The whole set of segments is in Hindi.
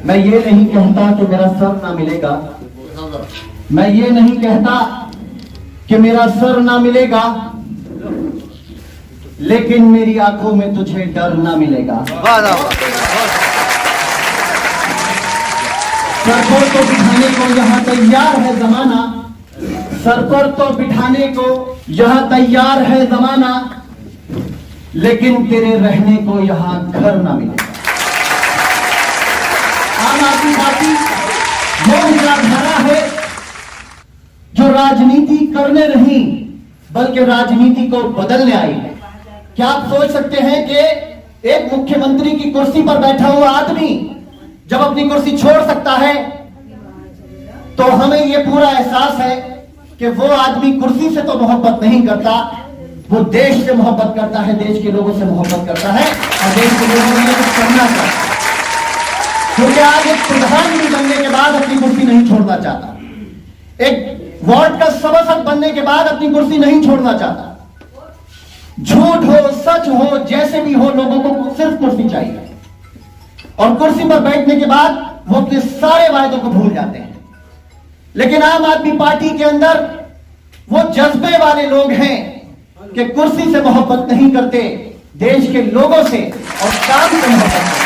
मैं ये नहीं कहता कि मेरा सर ना मिलेगा, मैं ये नहीं कहता कि मेरा सर ना मिलेगा, लेकिन मेरी आंखों में तुझे डर ना मिलेगा। सर पर तो बिठाने को यहां तैयार है जमाना, सर पर तो बिठाने को यहां तैयार है जमाना, लेकिन तेरे रहने को यहां घर ना मिलेगा। आम आदमी पार्टी वो विचारधारा है जो राजनीति करने नहीं बल्कि राजनीति को बदलने आई है। क्या आप सोच सकते हैं कि एक मुख्यमंत्री की कुर्सी पर बैठा हुआ आदमी जब अपनी कुर्सी छोड़ सकता है तो हमें यह पूरा एहसास है कि वो आदमी कुर्सी से तो मोहब्बत नहीं करता, वो देश से मोहब्बत करता है, देश के लोगों से मोहब्बत करता है और देश के लोगों के लिए कुछ करना चाहता है। क्योंकि आज एक प्रधानमंत्री बनने के बाद अपनी कुर्सी नहीं छोड़ना चाहता, एक वार्ड का सभासद बनने के बाद अपनी कुर्सी नहीं छोड़ना चाहता। झूठ हो सच हो जैसे भी हो, लोगों को सिर्फ कुर्सी चाहिए और कुर्सी पर बैठने के बाद वो अपने सारे वायदों को भूल जाते हैं। लेकिन आम आदमी पार्टी के अंदर वो जज्बे वाले लोग हैं कि कुर्सी से मोहब्बत नहीं करते, देश के लोगों से और काम से मोहब्बत करते।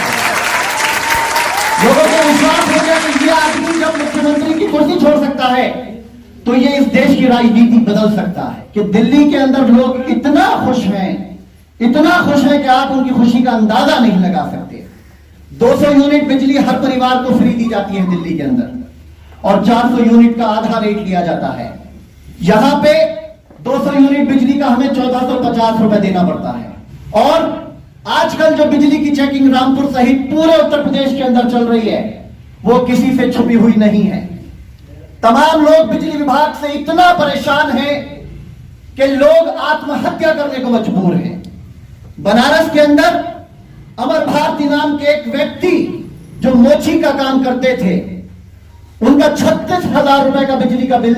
लोगों को विश्वास हो गया कि ये आदमी जब मुख्यमंत्री की कुर्सी छोड़ सकता है तो ये इस देश की राजनीति बदल सकता है। कि दिल्ली के अंदर लोग इतना खुश हैं, इतना खुश हैं कि आप उनकी खुशी का अंदाजा नहीं लगा सकते। 200 यूनिट बिजली हर परिवार को फ्री दी जाती है दिल्ली के अंदर और 400 यूनिट का आधा रेट लिया जाता है। यहां पे 200 यूनिट बिजली का हमें 1450 रुपए देना पड़ता है। और आजकल जो बिजली की चेकिंग रामपुर सहित पूरे उत्तर प्रदेश के अंदर चल रही है वो किसी से छुपी हुई नहीं है। तमाम लोग बिजली विभाग से इतना परेशान हैं कि लोग आत्महत्या करने को मजबूर हैं। बनारस के अंदर अमर भारती नाम के एक व्यक्ति जो मोची का काम करते थे, उनका 36,000 रुपए का बिजली का बिल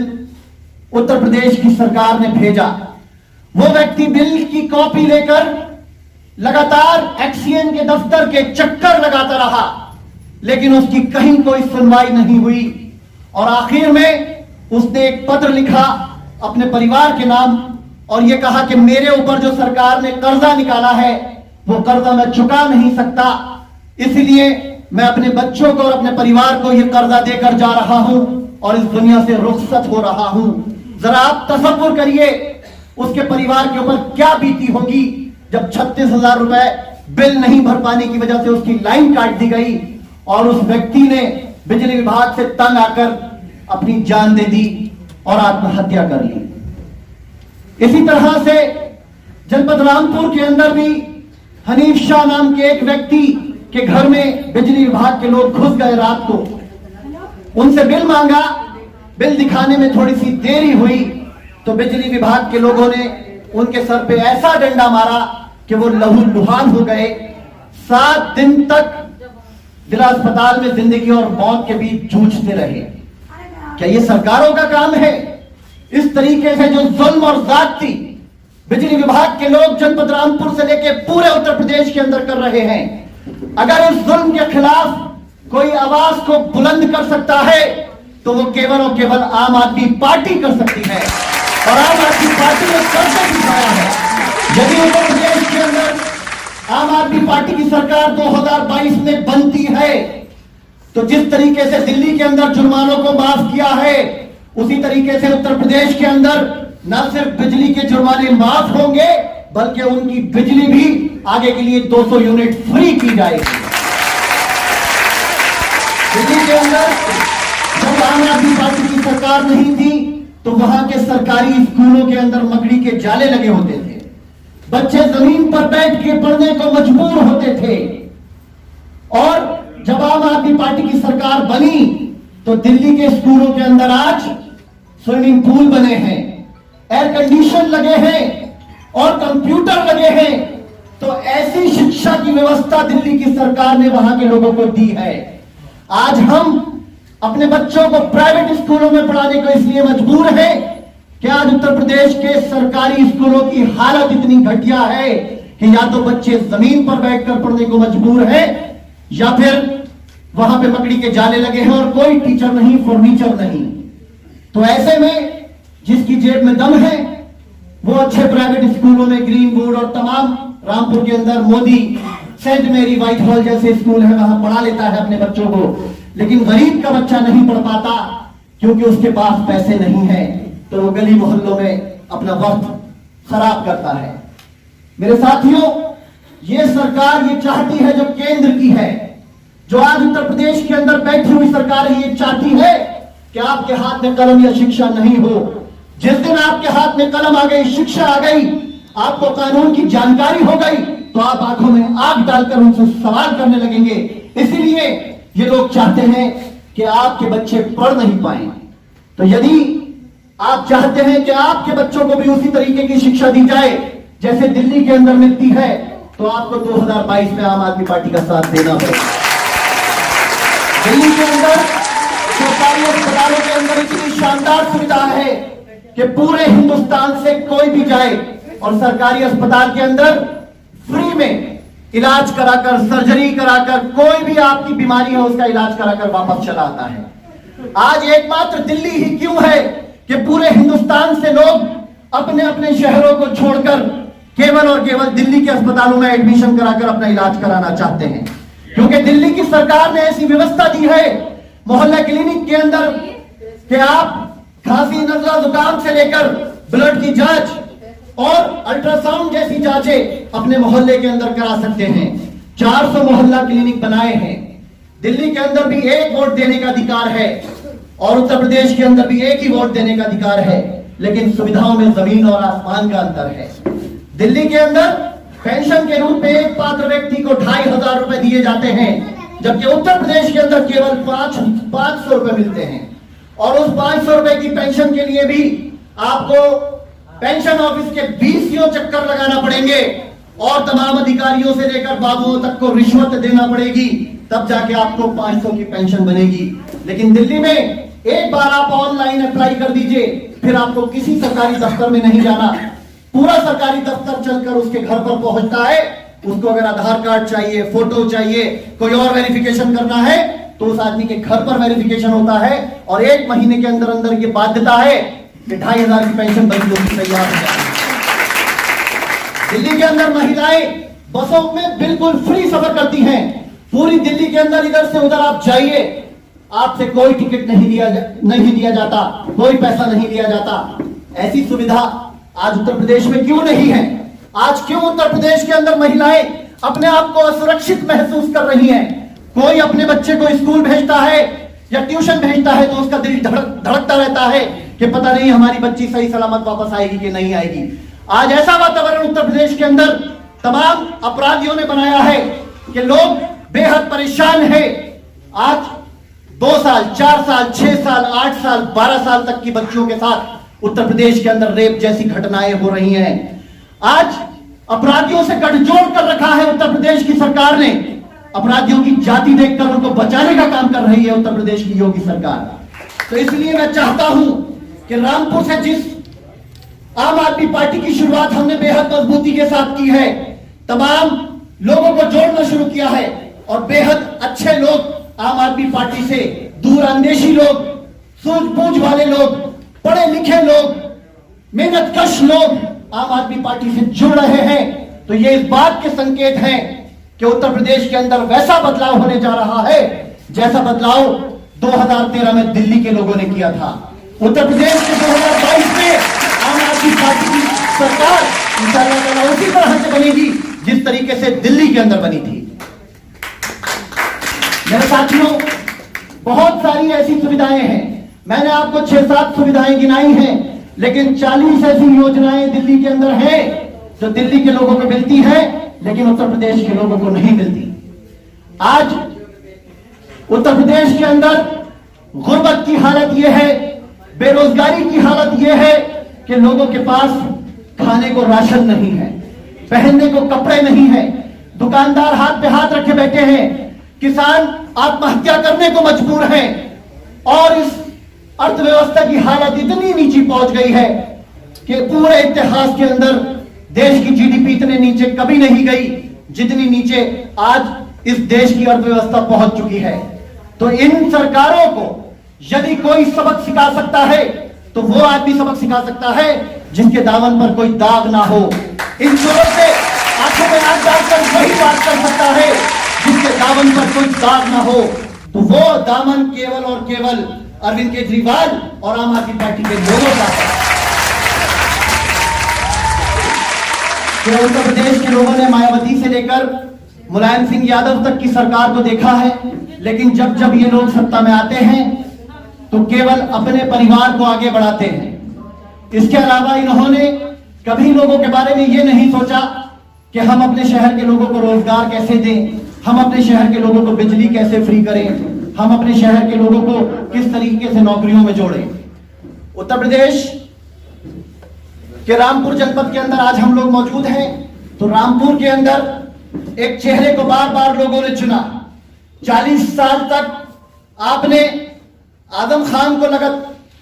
उत्तर प्रदेश की सरकार ने भेजा। वो व्यक्ति बिल की कॉपी लेकर लगातार एक्सीएन के दफ्तर के चक्कर लगाता रहा, लेकिन उसकी कहीं कोई सुनवाई नहीं हुई और आखिर में उसने एक पत्र लिखा अपने परिवार के नाम और यह कहा कि मेरे ऊपर जो सरकार ने कर्जा निकाला है वो कर्जा मैं चुका नहीं सकता, इसलिए मैं अपने बच्चों को और अपने परिवार को यह कर्जा देकर जा रहा हूं और इस दुनिया से रुखसत हो रहा हूं। जरा आप तसव्वुर करिए उसके परिवार के ऊपर क्या बीती होगी जब 36,000 रुपए बिल नहीं भर पाने की वजह से उसकी लाइन काट दी गई और उस व्यक्ति ने बिजली विभाग से तंग आकर अपनी जान दे दी और आत्महत्या कर ली। इसी तरह से जनपद रामपुर के अंदर भी हनीफ शाह नाम के एक व्यक्ति के घर में बिजली विभाग के लोग घुस गए रात को, उनसे बिल मांगा। बिल दिखाने में थोड़ी सी देरी हुई तो बिजली विभाग के लोगों ने उनके सर पे ऐसा डंडा मारा कि वो लहूलुहान हो गए। 7 दिन तक जिला अस्पताल में जिंदगी और मौत के बीच जूझते रहे। क्या ये सरकारों का काम है? इस तरीके से जो जुल्म और ज्यादती बिजली विभाग के लोग जनपद रामपुर से लेकर पूरे उत्तर प्रदेश के अंदर कर रहे हैं, अगर इस जुल्म के खिलाफ कोई आवाज को बुलंद कर सकता है तो वो केवल और केवल आम आदमी पार्टी कर सकती है और आम आदमी पार्टी ने करके दिखाया है। यदि उत्तर प्रदेश के अंदर आम आदमी पार्टी की सरकार 2022 में बनती है तो जिस तरीके से दिल्ली के अंदर जुर्मानों को माफ किया है उसी तरीके से उत्तर प्रदेश के अंदर न सिर्फ बिजली के जुर्माने माफ होंगे बल्कि उनकी बिजली भी आगे के लिए 200 यूनिट फ्री की जाएगी। दिल्ली के अंदर जब आम आदमी पार्टी की सरकार नहीं थी तो वहां के सरकारी स्कूलों के अंदर मकड़ी के जाले लगे होते थे, बच्चे जमीन पर बैठ के पढ़ने को मजबूर होते थे। और जब आम आदमी पार्टी की सरकार बनी तो दिल्ली के स्कूलों के अंदर आज स्विमिंग पूल बने हैं, एयर कंडीशन लगे हैं और कंप्यूटर लगे हैं। तो ऐसी शिक्षा की व्यवस्था दिल्ली की सरकार ने वहां के लोगों को दी है। आज हम अपने बच्चों को प्राइवेट स्कूलों में पढ़ाने को इसलिए मजबूर हैं कि आज उत्तर प्रदेश के सरकारी स्कूलों की हालत इतनी घटिया है कि या तो बच्चे जमीन पर बैठकर पढ़ने को मजबूर हैं या फिर वहां पे मकड़ी के जाले लगे हैं और कोई टीचर नहीं, फर्नीचर नहीं। तो ऐसे में जिसकी जेब में दम है वो अच्छे प्राइवेट स्कूलों में ग्रीन बोर्ड और तमाम रामपुर के अंदर मोदी सेंट मेरी व्हाइट हॉल जैसे स्कूल है वहां पढ़ा लेता है अपने बच्चों को। लेकिन गरीब का बच्चा नहीं पढ़ पाता क्योंकि उसके पास पैसे नहीं है, तो वो गली मोहल्लों में अपना वक्त खराब करता है। मेरे साथियों, ये सरकार ये चाहती है जो केंद्र की है, जो आज उत्तर प्रदेश के अंदर बैठी हुई सरकार ये चाहती है कि आपके हाथ में कलम या शिक्षा नहीं हो। जिस दिन आपके हाथ में कलम आ गई, शिक्षा आ गई, आपको कानून की जानकारी हो गई, तो आप आंखों में आग डालकर उनसे सवाल करने लगेंगे। इसीलिए ये लोग चाहते हैं कि आपके बच्चे पढ़ नहीं पाए। तो यदि आप चाहते हैं कि आपके बच्चों को भी उसी तरीके की शिक्षा दी जाए जैसे दिल्ली के अंदर मिलती है, तो आपको 2022 में आम आदमी पार्टी का साथ देना पड़ेगा। दिल्ली के अंदर सरकारी अस्पतालों के अंदर इतनी शानदार सुविधा है कि पूरे हिंदुस्तान से कोई भी जाए और सरकारी अस्पताल के अंदर फ्री में इलाज कराकर, सर्जरी कराकर, कोई भी आपकी बीमारी है उसका इलाज कराकर वापस चला आता है। आज एकमात्र दिल्ली ही क्यों है कि पूरे हिंदुस्तान से लोग अपने अपने शहरों को छोड़कर केवल और केवल दिल्ली के अस्पतालों में एडमिशन कराकर अपना इलाज कराना चाहते हैं, क्योंकि दिल्ली की सरकार ने ऐसी व्यवस्था दी है मोहल्ला क्लिनिक के अंदर कि आप खांसी, नजला, जुकाम से लेकर ब्लड की जांच और अल्ट्रासाउंड जैसी जांचें अपने मोहल्ले के अंदर करा सकते हैं। 400 मोहल्ला क्लिनिक बनाए हैं। दिल्ली के अंदर भी एक वोट देने का अधिकार है और उत्तर प्रदेश के अंदर भी एक ही वोट देने का अधिकार है, लेकिन सुविधाओं में जमीन और आसमान का अंतर है। दिल्ली के अंदर पेंशन के रूप में एक पात्र व्यक्ति को 2500 रुपए दिए जाते हैं, जबकि उत्तर प्रदेश के अंदर केवल 500 रुपए मिलते हैं। और उस 500 रुपए की पेंशन के लिए भी आपको पेंशन ऑफिस के 20 चक्कर लगाना पड़ेंगे और तमाम अधिकारियों से लेकर बाबुओं तक को रिश्वत देना पड़ेगी, तब जाके आपको 500 की पेंशन बनेगी। लेकिन दिल्ली में एक बार आप ऑनलाइन अप्लाई कर दीजिए, फिर आपको किसी सरकारी दफ्तर में नहीं जाना, पूरा सरकारी दफ्तर चलकर उसके घर पर पहुंचता है। उसको अगर आधार कार्ड चाहिए, फोटो चाहिए, कोई और वेरिफिकेशन करना है तो उस आदमी के घर पर वेरिफिकेशन होता है और 1 महीने के अंदर अंदर ये बाध्यता है कि 2500 की पेंशन बनकर तैयार हो जाती है। दिल्ली के अंदर महिलाएं बसों में बिल्कुल फ्री सफर करती हैं। पूरी दिल्ली के अंदर इधर से उधर आप जाइए, आपसे कोई टिकट नहीं लिया जाता, कोई पैसा नहीं लिया जाता। ऐसी सुविधा आज उत्तर प्रदेश में क्यों नहीं है? आज क्यों उत्तर प्रदेश के अंदर महिलाएं अपने आप को असुरक्षित महसूस कर रही हैं? कोई अपने बच्चे को स्कूल भेजता है या ट्यूशन भेजता है तो उसका दिल धड़कता रहता है कि पता नहीं हमारी बच्ची सही सलामत वापस आएगी कि नहीं आएगी। आज ऐसा वातावरण उत्तर प्रदेश के अंदर तमाम अपराधियों ने बनाया है कि लोग बेहद परेशान है। आज 2 साल, 4 साल, 6 साल, 8 साल, 12 साल तक की बच्चियों के साथ उत्तर प्रदेश के अंदर रेप जैसी घटनाएं हो रही हैं। आज अपराधियों से गठजोड़ कर रखा है उत्तर प्रदेश की सरकार ने। अपराधियों की जाति देखकर उनको बचाने का काम कर रही है उत्तर प्रदेश की योगी सरकार। तो इसलिए मैं चाहता हूं कि रामपुर से जिस आम आदमी पार्टी की शुरुआत हमने बेहद मजबूती के साथ की है, तमाम लोगों को जोड़ना शुरू किया है और बेहद अच्छे लोग आम आदमी पार्टी से, दूरअंदेशी लोग, सूझबूझ वाले लोग, पढ़े लिखे लोग, मेहनतकश लोग आम आदमी पार्टी से जुड़ रहे हैं। तो ये इस बात के संकेत हैं कि उत्तर प्रदेश के अंदर वैसा बदलाव होने जा रहा है जैसा बदलाव 2013 में दिल्ली के लोगों ने किया था। उत्तर प्रदेश के 2022 में आम आदमी पार्टी की सरकार इंशाअल्लाह उसी तरह से बनेगी जिस तरीके से दिल्ली के अंदर बनी थी। मेरे साथियों, बहुत सारी ऐसी सुविधाएं हैं। मैंने आपको 6-7 सुविधाएं गिनाई हैं, लेकिन 40 ऐसी योजनाएं दिल्ली के अंदर हैं जो दिल्ली के लोगों को मिलती है लेकिन उत्तर प्रदेश के लोगों को नहीं मिलती। आज उत्तर प्रदेश के अंदर गुर्बत की हालत यह है, बेरोजगारी की हालत यह है कि लोगों के पास खाने को राशन नहीं है, पहनने को कपड़े नहीं है, दुकानदार हाथ पे हाथ रखे बैठे हैं, किसान आत्महत्या करने को मजबूर हैं और इस अर्थव्यवस्था की हालत इतनी नीचे पहुंच गई है कि पूरे इतिहास के अंदर देश की जीडीपी इतने नीचे कभी नहीं गई जितनी नीचे आज इस देश की अर्थव्यवस्था पहुंच चुकी है। तो इन सरकारों को यदि कोई सबक सिखा सकता है तो वो आदमी सबक सिखा सकता है जिसके दामन पर कोई दाग ना हो। इन चोरों से आंखों में आंख डालकर वही बात कर सकता है जिसके दामन पर कोई दाग ना हो। तो वो दामन केवल और केवल अरविंद केजरीवाल और आम आदमी पार्टी के लोगों का है। तो उत्तर प्रदेश के लोगों ने मायावती से लेकर मुलायम सिंह यादव तक की सरकार को देखा है, लेकिन जब जब ये लोग सत्ता में आते हैं तो केवल अपने परिवार को आगे बढ़ाते हैं। इसके अलावा इन्होंने कभी लोगों के बारे में ये नहीं सोचा कि हम अपने शहर के लोगों को रोजगार कैसे दें, हम अपने शहर के लोगों को बिजली कैसे फ्री करें, हम अपने शहर के लोगों को किस तरीके से नौकरियों में जोड़ें। उत्तर प्रदेश के रामपुर जनपद के अंदर आज हम लोग मौजूद हैं। तो रामपुर के अंदर एक चेहरे को बार बार लोगों ने चुना। 40 साल तक आपने आजम खान को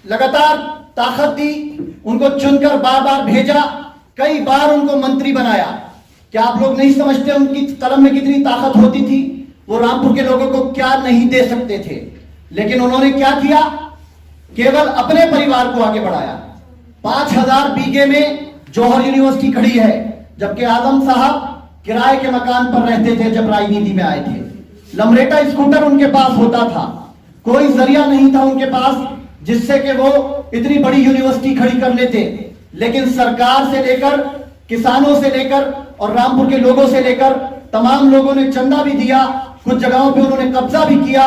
लगातार ताकत दी, उनको चुनकर बार बार भेजा, कई बार उनको मंत्री बनाया। क्या आप लोग नहीं समझते उनकी कलम में कितनी ताकत होती थी? वो रामपुर के लोगों को क्या नहीं दे सकते थे, लेकिन उन्होंने क्या किया? केवल अपने परिवार को आगे बढ़ाया। 5000 बीघे में जौहर यूनिवर्सिटी खड़ी है, जबकि आजम साहब किराए के मकान पर रहते थे जब राजनीति में आए थे। लमरेटा स्कूटर उनके पास होता था, कोई जरिया नहीं था उनके पास जिससे कि वो इतनी बड़ी यूनिवर्सिटी खड़ी कर लेते। लेकिन सरकार से लेकर, किसानों से लेकर और रामपुर के लोगों से लेकर तमाम लोगों ने चंदा भी दिया, कुछ जगहों पे उन्होंने कब्जा भी किया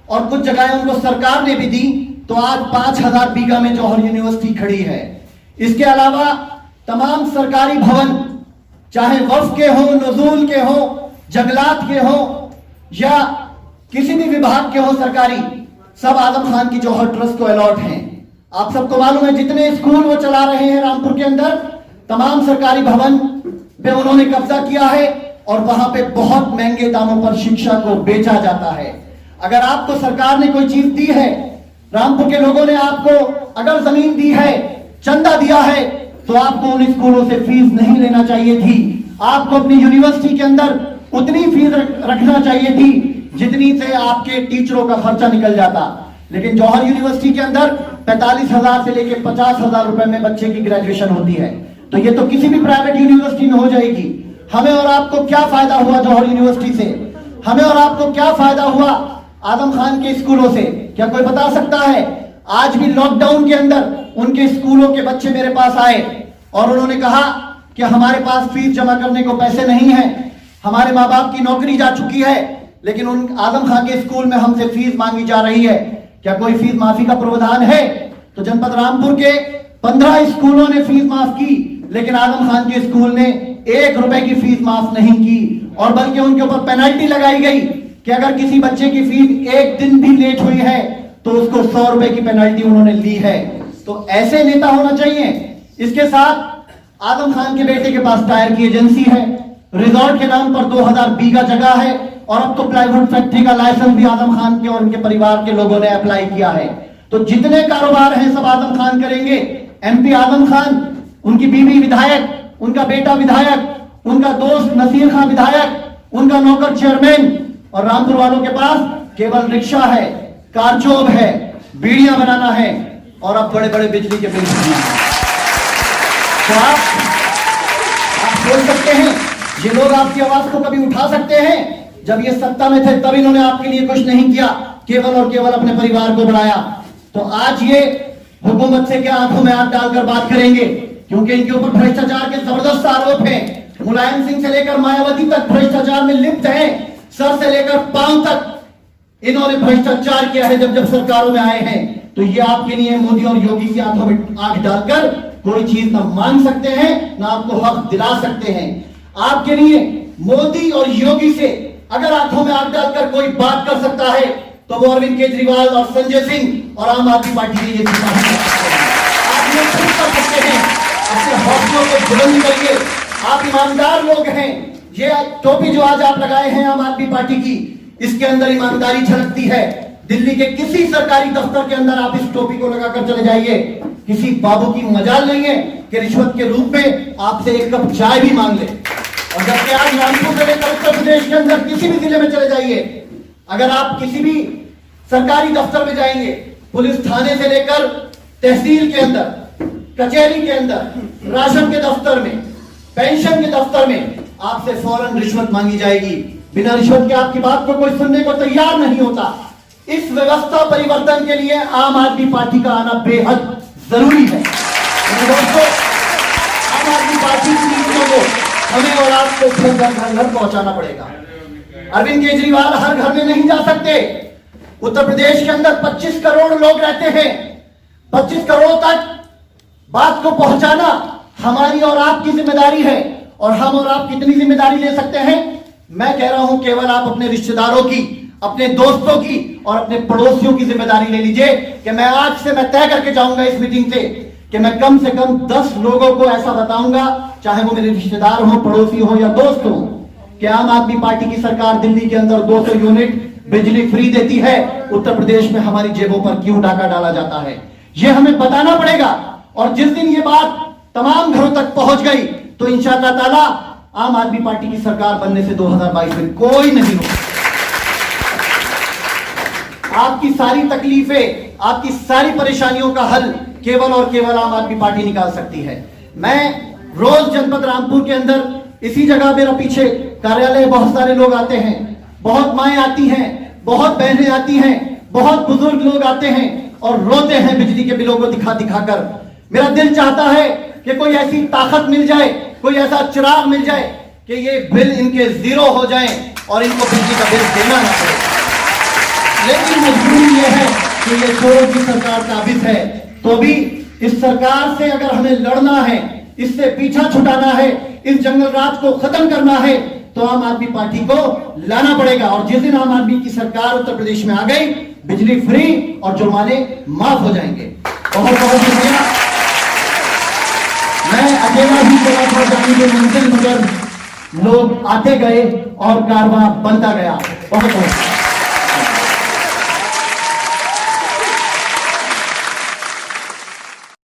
और कुछ जगहें उनको सरकार ने भी दी। तो आज 5000 बीघा में जौहर यूनिवर्सिटी खड़ी है। इसके अलावा तमाम सरकारी भवन, चाहे वक्फ के हो, नजूल के हो, जंगलात के हो या किसी भी विभाग के हो सरकारी, सब आजम खान की जौहर ट्रस्ट को अलॉट हैं। आप सबको मालूम है जितने स्कूल वो चला रहे हैं रामपुर के अंदर, तमाम सरकारी भवन पे उन्होंने कब्जा किया है और वहां पे बहुत महंगे दामों पर शिक्षा को बेचा जाता है। अगर आपको सरकार ने कोई चीज दी है, रामपुर के लोगों ने आपको अगर जमीन दी है, चंदा दिया है, तो आपको उन स्कूलों से फीस नहीं लेना चाहिए थी। आपको अपनी यूनिवर्सिटी के अंदर उतनी फीस रखना चाहिए थी जितनी से आपके टीचरों का खर्चा निकल जाता। लेकिन जौहर यूनिवर्सिटी के अंदर 45,000 से लेकर 50,000 रुपए में बच्चे की ग्रेजुएशन होती है। तो ये तो किसी भी प्राइवेट यूनिवर्सिटी में हो जाएगी। हमें और आपको क्या फायदा हुआ जौहर यूनिवर्सिटी से? हमें और आपको क्या फायदा हुआ आजम खान के स्कूलों से? क्या कोई बता सकता है? आज भी लॉकडाउन के अंदर उनके स्कूलों के बच्चे मेरे पास आए और उन्होंने कहा कि हमारे पास फीस जमा करने को पैसे नहीं है, हमारे माँ बाप की नौकरी जा चुकी है, लेकिन उन आजम खान के स्कूल में हमसे फीस मांगी जा रही है। क्या कोई फीस माफी का प्रावधान है? तो जनपद रामपुर के 15 स्कूलों ने फीस माफ की, लेकिन आजम खान के स्कूल ने 1 रुपए की फीस माफ नहीं की और बल्कि उनके ऊपर पेनल्टी लगाई गई कि अगर किसी बच्चे की फीस 1 दिन भी लेट हुई है तो उसको 100 रुपए की पेनल्टी उन्होंने ली है। तो ऐसे नेता होना चाहिए। इसके साथ आजम खान के बेटे के पास टायर की एजेंसी है, रिजॉर्ट के नाम पर 2000 बीघा जगह है और अब तो प्लाईवुड फैक्ट्री का लाइसेंस भी आजम खान के और उनके परिवार के लोगों ने अप्लाई किया है। तो जितने कारोबार हैं सब आजम खान करेंगे। एमपी आजम खान, उनकी बीवी विधायक, उनका बेटा विधायक, उनका दोस्त नसीर खान विधायक, उनका नौकर चेयरमैन, और रामपुर वालों के पास केवल रिक्शा है, कारचोब है, बीड़ियां बनाना है और अब बड़े बड़े बिजली के बिल भरना है। तो आप सोच सकते हैं ये लोग आपकी आवाज को कभी उठा सकते हैं? जब ये सत्ता में थे तब इन्होंने आपके लिए कुछ नहीं किया, केवल और केवल अपने परिवार को बढ़ाया। तो आज ये हुकूमत से क्या आंखों में हाथ डालकर बात करेंगे, क्योंकि इनके ऊपर भ्रष्टाचार के जबरदस्त आरोप हैं। मुलायम सिंह से लेकर मायावती तक भ्रष्टाचार में लिप्त हैं, सर से लेकर पांव तक इन्होंने भ्रष्टाचार किया है जब जब सरकारों में आए हैं। तो ये आपके लिए मोदी और योगी की आंखों में आंख डालकर कोई चीज ना मांग सकते हैं, ना आपको हक दिला सकते हैं। आपके लिए मोदी और योगी से अगर आंखों में आंख डालकर कोई बात कर सकता है तो वो अरविंद केजरीवाल और संजय सिंह और आम आदमी पार्टी के ये आप ये खुद कर सकते हैं। अपने हौसलों को बुलंद करिए, आप ईमानदार लोग हैं। ये टोपी जो आज आप लगाए हैं आम आदमी पार्टी की, इसके अंदर ईमानदारी झलकती है। दिल्ली के किसी सरकारी दफ्तर के अंदर आप इस टोपी को लगाकर चले जाइए, किसी बाबू की मजाल नहीं है कि रिश्वत के रूप में आपसे 1 कप चाय भी मांग ले। और जबकि आज रामपुर से लेकर उत्तर प्रदेश के अंदर किसी भी जिले में चले जाइए, अगर आप किसी भी सरकारी दफ्तर में जाएंगे, पुलिस थाने से लेकर तहसील के अंदर, कचहरी के अंदर, राशन के दफ्तर में, पेंशन के दफ्तर में आपसे फौरन रिश्वत मांगी जाएगी। बिना रिश्वत के आपकी बात को कोई सुनने को तैयार नहीं होता। इस व्यवस्था परिवर्तन के लिए आम आदमी पार्टी का आना बेहद जरूरी है। दोस्तों, आम आदमी पार्टी की नीतियों को हमें और आपको घर घर पहुंचाना पड़ेगा। अरविंद केजरीवाल हर घर में नहीं जा सकते। उत्तर प्रदेश के अंदर 25 करोड़ लोग रहते हैं। 25 करोड़ तक बात को पहुंचाना हमारी और आपकी जिम्मेदारी है। और हम और आप कितनी जिम्मेदारी ले सकते हैं? मैं कह रहा हूं केवल आप अपने रिश्तेदारों की, अपने दोस्तों की और अपने पड़ोसियों की जिम्मेदारी ले लीजिए कि मैं आज से मैं तय करके जाऊंगा इस मीटिंग से कि मैं कम से कम 10 लोगों को ऐसा बताऊंगा, चाहे वो मेरे रिश्तेदार हो, पड़ोसी हो या दोस्त हो, कि आम आदमी पार्टी की सरकार दिल्ली के अंदर 200 यूनिट बिजली फ्री देती है। उत्तर प्रदेश में हमारी जेबों पर क्यों डाका डाला जाता है, यह हमें बताना पड़ेगा। और जिस दिन ये बात तमाम घरों तक पहुंच गई तो इंशाअल्लाह ताला आम आदमी पार्टी की सरकार बनने से 2022 में कोई नहीं रोक। आपकी सारी तकलीफें, आपकी सारी परेशानियों का हल केवल और केवल आम आदमी पार्टी निकाल सकती है। मैं रोज जनपद रामपुर के अंदर इसी जगह मेरा पीछे कार्यालय, बहुत सारे लोग आते हैं, बहुत माएं आती हैं, बहुत बहनें आती हैं, बहुत बुजुर्ग लोग आते हैं और रोते हैं बिजली के बिलों को दिखा दिखाकर। मेरा दिल चाहता है कि कोई ऐसी ताकत मिल जाए, कोई ऐसा चिराग मिल जाए कि ये बिल इनके जीरो हो जाएं और इनको बिजली का बिल देना ना पड़े। लेकिन मजबूरी ये है कि ये चोरों की सरकार काबिज है। तो भी इस सरकार से अगर हमें लड़ना है, इससे पीछा छुटाना है, इस जंगल राज को खत्म करना है, तो आम आदमी पार्टी को लाना पड़ेगा। और जिस दिन आम आदमी की सरकार उत्तर प्रदेश में आ गई, बिजली फ्री और जुर्माने माफ हो जाएंगे। बहुत बहुत शुक्रिया। मैं अकेला ही चला था जाने के मंजिल, मगर लोग आते गए और कारवां बनता गया। बहुत बहुत